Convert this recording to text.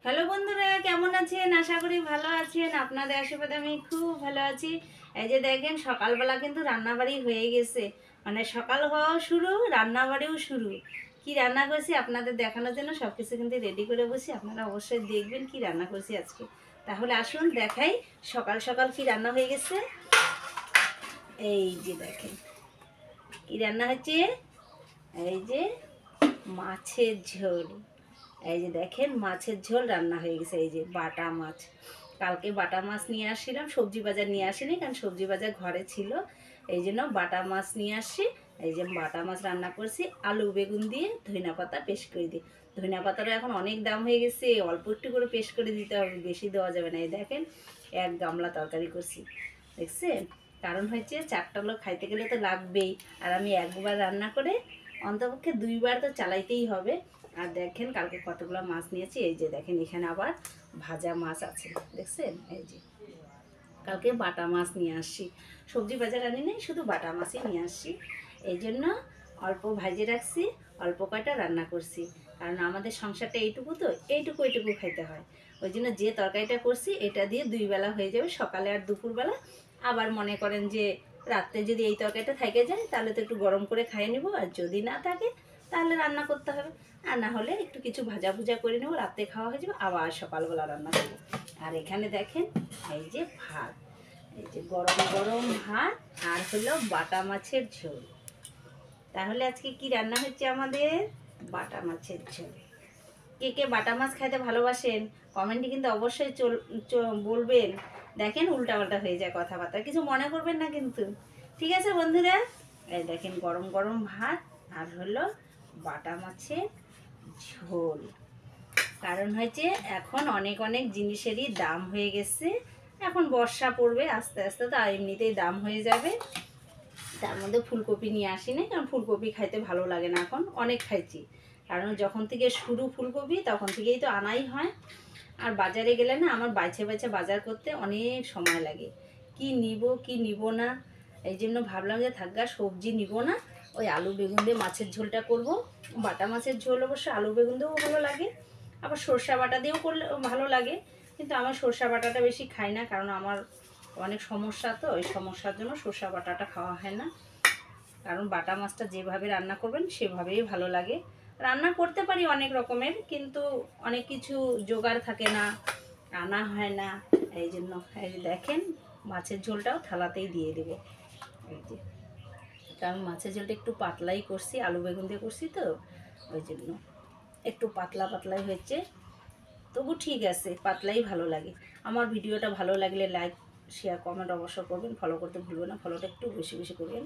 Hello বন্ধুরা, কেমন আছেন? আশা করি ভালো আছেন। আপনাদের আশীর্বাদে আমি খুব ভালো আছি। এই যে দেখেন, সকালবেলা কিন্তু রান্নাবাড়ি হয়ে গেছে। মানে সকাল হওয়াও শুরু, রান্নাবাড়িও শুরু। কি রান্না করছি আপনাদের দেখানোর জন্য সব কিছু কিন্তু রেডি করে বসি। আপনারা অবশ্যই দেখবেন কি রান্না করছি আজকে। তাহলে আসুন দেখাই সকাল সকাল কি রান্না হয়ে গেছে। এই যে দেখেন কি রান্না হচ্ছে। এই যে মাছের ঝোল। এই যে দেখেন মাছের ঝোল রান্না হয়ে গেছে। এই যে বাটা মাছ, কালকে বাটা মাছ নিয়ে আসছিলাম, সবজি বাজার নিয়ে আসিনি কারণ সবজি বাজার ঘরে ছিল, এই জন্য বাটা মাছ নিয়ে আসছি। এই যে বাটা মাছ রান্না করছি আলু বেগুন দিয়ে, ধনিয়া পাতা পেস্ট করে দিই। ধনিয়া পাতাটা এখন অনেক দাম হয়ে গেছে, অল্প একটু করে পেস্ট করে দিতে হবে, বেশি দেওয়া যাবে না। এই দেখেন এক গামলা তরকারি করছি, দেখছেন? কারণ হচ্ছে চারটা লোক খাইতে গেলে তো লাগবেই, আর আমি একবার রান্না করে অন্তপক্ষে দুইবার তো চালাইতেই হবে। আর দেখেন কালকে কতগুলো মাছ নিয়েছি। এই যে দেখেন এখানে আবার ভাজা মাছ আছে, দেখছেন? এই যে কালকে বাটা মাছ নিয়ে আসছি, সবজি বাজার আনি নাই, শুধু বাটা মাছই নিয়ে আসছি। এই জন্য অল্প ভাজে রাখছি, অল্প কয়টা রান্না করছি। কারণ আমাদের সংসারটা এইটুকু, তো এইটুকু এইটুকু খাইতে হয়। ওই জন্য যে তরকারিটা করছি এটা দিয়ে দুই বেলা হয়ে যাবে, সকালে আর দুপুরবেলা। আবার মনে করেন যে রাত্রে যদি এই তরকারিটা থেকে যায় তাহলে তো একটু গরম করে খাইয়ে নেবো, আর যদি না থাকে তাহলে রান্না করতে হবে। আর না হলে একটু কিছু ভাজা ভুজা করে নেবো, রাত্রে খাওয়া হয়ে যাবে, আবার সকালবেলা রান্না করবো। আর এখানে দেখেন এই যে ভাত, এই যে গরম গরম ভাত, আর হলো বাটা মাছের ঝোল। তাহলে আজকে কি রান্না হচ্ছে আমাদের? বাটা মাছের ঝোল। কে কে বাটা মাছ খাইতে ভালোবাসেন কমেন্টে কিন্তু অবশ্যই বলবেন। দেখেন উল্টাপাল্টা হয়ে যায় কথাবার্তা, কিছু মনে করবেন না কিন্তু। ঠিক আছে বন্ধুরা, এই দেখেন গরম গরম ভাত আর হলো বাটা মাছের ঝোল। কারণ হয়েছে এখন অনেক অনেক জিনিসেরই দাম হয়ে গেছে। এখন বর্ষা পড়বে আস্তে আস্তে, তো এমনিতেই দাম হয়ে যাবে। তার মধ্যে ফুলকপি নিয়ে আসি না, কারণ ফুলকপি খাইতে ভালো লাগে না, এখন অনেক খাইছি। কারণ যখন থেকে শুরু ফুলকপি তখন থেকেই তো আনাই হয়। আর বাজারে গেলে না আমার বাইছে বাইছে বাজার করতে অনেক সময় লাগে, কি নিব কি নিব না। এই জন্য ভাবলাম যে থাকগা সবজি নিব না, ওই আলু বেগুন দিয়ে মাছের ঝোলটা করব। বাটা মাছের ঝোল অবশ্য আলু বেগুন দিয়েও ভালো লাগে, আবার সরষা বাটা দিয়েও করলে ভালো লাগে। কিন্তু আমার সরষা বাটাটা বেশি খাই না, কারণ আমার অনেক সমস্যা, তো ওই সমস্যার জন্য সরষা বাটাটা খাওয়া হয় না। কারণ বাটা মাছটা যেভাবে রান্না করবেন সেভাবেই ভালো লাগে। রান্না করতে পারি অনেক রকমের, কিন্তু অনেক কিছু জোগাড় থাকে না, আনা হয় না। এই জন্য এই যে দেখেন মাছের ঝোলটাও থালাতেই দিয়ে দেবো। এই যে, কারণ মাছের ঝোলটা একটু পাতলাই করছি, আলু বেগুন দিয়ে করছি, তো ওই জন্য একটু পাতলা পাতলাই হয়েছে। তবু ঠিক আছে, পাতলাই ভালো লাগে। আমার ভিডিওটা ভালো লাগলে লাইক শেয়ার কমেন্ট অবশ্য করবেন, ফলো করতে ভুলবেন না, ফলোটা একটু বেশি বেশি করবেন।